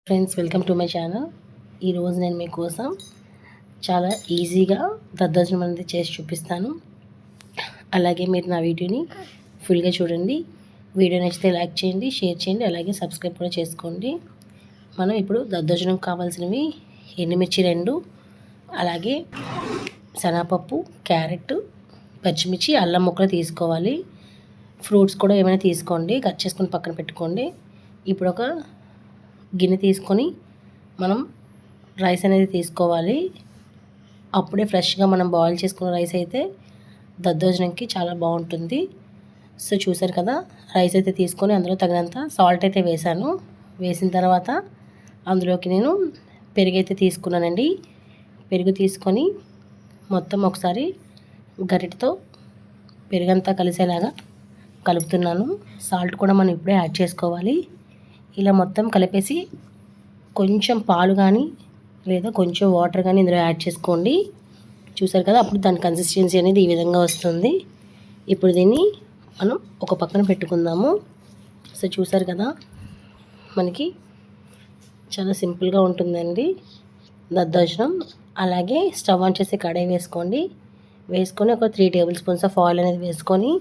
Friends, welcome to my channel. ఈరోజు నేను మీకోసం చాలా ఈజీగా దద్దోజనం అనేది చేసి చూపిస్తాను. అలాగే మీరు నా వీడియోని ఫుల్గా చూడండి. వీడియో నచ్చితే లైక్ చేయండి, షేర్ చేయండి, అలాగే సబ్స్క్రైబ్ కూడా చేసుకోండి. మనం ఇప్పుడు దద్దోజనం కావాల్సినవి ఎండుమిర్చి 2, అలాగే శనగపప్పు, క్యారెట్, పచ్చిమిర్చి, అల్లం ముక్కలు తీసుకోవాలి. ఫ్రూట్స్ కూడా ఏమైనా తీసుకోండి, కట్ చేసుకొని పక్కన పెట్టుకోండి. ఇప్పుడు ఒక గిన్నె తీసుకొని మనం రైస్ అనేది తీసుకోవాలి. అప్పుడే ఫ్రెష్గా మనం బాయిల్ చేసుకున్న రైస్ అయితే దద్దోజనంకి చాలా బాగుంటుంది. సో చూసారు కదా, రైస్ అయితే తీసుకొని అందులో తగినంత సాల్ట్ అయితే వేసాను. వేసిన తర్వాత అందులోకి నేను పెరుగు అయితే తీసుకున్నానండి. పెరుగు తీసుకొని మొత్తం ఒకసారి గరిటెతో పెరుగంతా కలిసేలాగా కలుపుతున్నాను. సాల్ట్ కూడా మనం ఇప్పుడే యాడ్ చేసుకోవాలి. ఇలా మొత్తం కలిపేసి కొంచెం పాలు కానీ లేదా కొంచెం వాటర్ కానీ ఇందులో యాడ్ చేసుకోండి. చూసారు కదా, అప్పుడు దాని కన్సిస్టెన్సీ అనేది ఈ విధంగా వస్తుంది. ఇప్పుడు దీన్ని మనం ఒక పక్కన పెట్టుకుందాము. సో చూసారు కదా, మనకి చాలా సింపుల్గా ఉంటుందండి దద్దోజనం. అలాగే స్టవ్ ఆన్ చేసి కడాయి వేసుకొని ఒక 3 టేబుల్ స్పూన్స్ ఆఫ్ ఆయిల్ అనేది వేసుకొని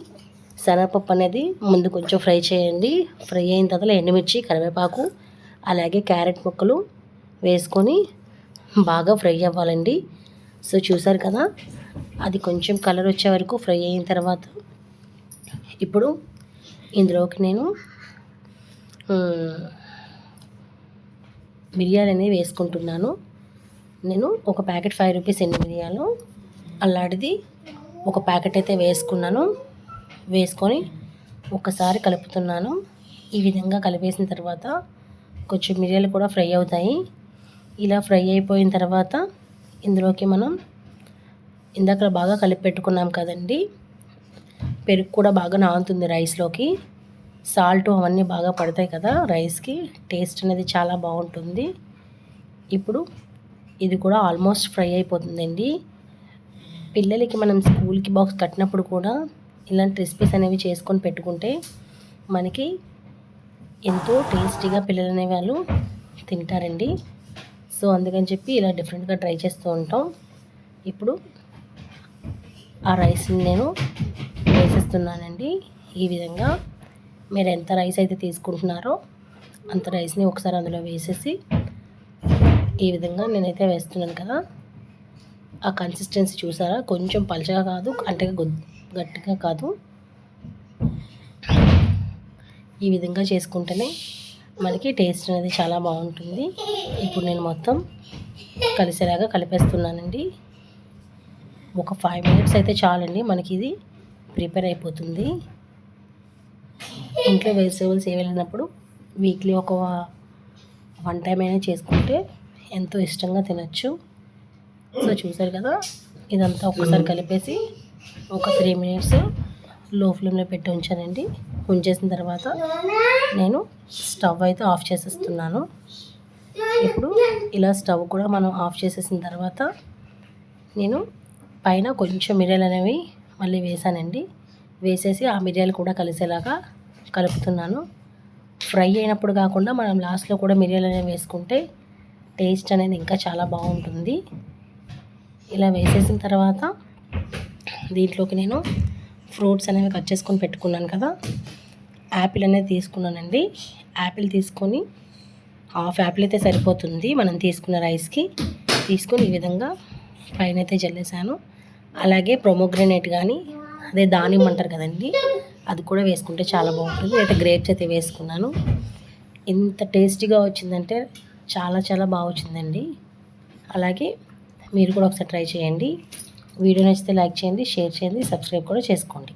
శనగపప్పు అనేది ముందు కొంచెం ఫ్రై చేయండి. ఫ్రై అయిన తర్వాత ఎండుమిర్చి, కరివేపాకు, అలాగే క్యారెట్ ముక్కలు వేసుకొని బాగా ఫ్రై అవ్వాలండి. సో చూసారు కదా, అది కొంచెం కలర్ వచ్చే వరకు ఫ్రై అయిన తర్వాత ఇప్పుడు ఇందులోకి నేను మిరియాలు అనేవి వేసుకుంటున్నాను. నేను ఒక ప్యాకెట్ 5 రూపీస్ ఎండు మిరియాలు, అల్లాడిది ఒక ప్యాకెట్ అయితే వేసుకొని ఒకసారి కలుపుతున్నాను. ఈ విధంగా కలిపేసిన తర్వాత కొంచెం మిరియాలు కూడా ఫ్రై అవుతాయి. ఇలా ఫ్రై అయిపోయిన తర్వాత ఇందులోకి మనం ఇందాక బాగా కలిపి పెట్టుకున్నాం కదండి, పెరుగు కూడా బాగా నానుతుంది రైస్లోకి. సాల్ట్ అవన్నీ బాగా పడతాయి కదా రైస్కి, టేస్ట్ అనేది చాలా బాగుంటుంది. ఇప్పుడు ఇది కూడా ఆల్మోస్ట్ ఫ్రై అయిపోతుందండి. పిల్లలకి మనం స్కూల్కి బాక్స్ కట్టినప్పుడు కూడా ఇలాంటి రెసిపీస్ అనేవి చేసుకొని పెట్టుకుంటే మనకి ఎంతో టేస్టీగా పిల్లలు అనే వాళ్ళు తింటారండి. సో అందుకని చెప్పి ఇలా డిఫరెంట్గా ట్రై చేస్తూ ఉంటాం. ఇప్పుడు ఆ రైస్ని నేను వేసేస్తున్నానండి. ఈ విధంగా మీరు ఎంత రైస్ అయితే తీసుకుంటున్నారో అంత రైస్ని ఒకసారి అందులో వేసేసి ఈ విధంగా నేనైతే వేస్తున్నాను కదా. ఆ కన్సిస్టెన్సీ చూసారా, కొంచెం పలచగా కాదు అంటే గట్టిగా కాదు, ఈ విధంగా చేసుకుంటేనే మనకి టేస్ట్ అనేది చాలా బాగుంటుంది. ఇప్పుడు నేను మొత్తం కలిసేలాగా కలిపేస్తున్నానండి. ఒక 5 మినిట్స్ అయితే చాలండి, మనకి ఇది ప్రిపేర్ అయిపోతుంది. ఇంట్లో వెజిటేబుల్స్ వెళ్ళినప్పుడు వీక్లీ ఒక 1 టైం అయినా చేసుకుంటే ఎంతో ఇష్టంగా తినచ్చు. సో చూసారు కదా, ఇదంతా ఒక్కసారి కలిపేసి ఒక 3 మినిట్స్ లో ఫ్లేమ్లో పెట్టి ఉంచేసిన తర్వాత నేను స్టవ్ అయితే ఆఫ్ చేసేస్తున్నాను. ఇప్పుడు ఇలా స్టవ్ కూడా మనం ఆఫ్ చేసేసిన తర్వాత నేను పైన కొంచెం మిరియాలు అనేవి మళ్ళీ వేసేసి ఆ మిరియాలు కూడా కలిసేలాగా కలుపుతున్నాను. ఫ్రై అయినప్పుడు కాకుండా మనం లాస్ట్లో కూడా మిరియాలు అనేవి వేసుకుంటే టేస్ట్ అనేది ఇంకా చాలా బాగుంటుంది. ఇలా వేసేసిన తర్వాత దీంట్లోకి నేను ఫ్రూట్స్ అనేవి కట్ చేసుకొని పెట్టుకున్నాను కదా, యాపిల్ అనేది తీసుకున్నానండి. యాపిల్ తీసుకొని హాఫ్ యాపిల్ అయితే సరిపోతుంది మనం తీసుకున్న రైస్కి. తీసుకొని ఈ విధంగా పైన అయితే జల్లేసాను. అలాగే ప్రొమోగ్రెనేట్ కానీ అదే దానిమ్మ అంటారు కదండి, అది కూడా వేసుకుంటే చాలా బాగుంటుంది. అయితే గ్రేప్స్ అయితే వేసుకున్నాను. ఎంత టేస్టీగా వచ్చిందంటే చాలా చాలా బాగా వచ్చిందండి. అలాగే మీరు కూడా ఒకసారి ట్రై చేయండి. వీడియో నచ్చితే లైక్ చేయండి, షేర్ చేయండి, సబ్స్క్రైబ్ కూడా చేసుకోండి.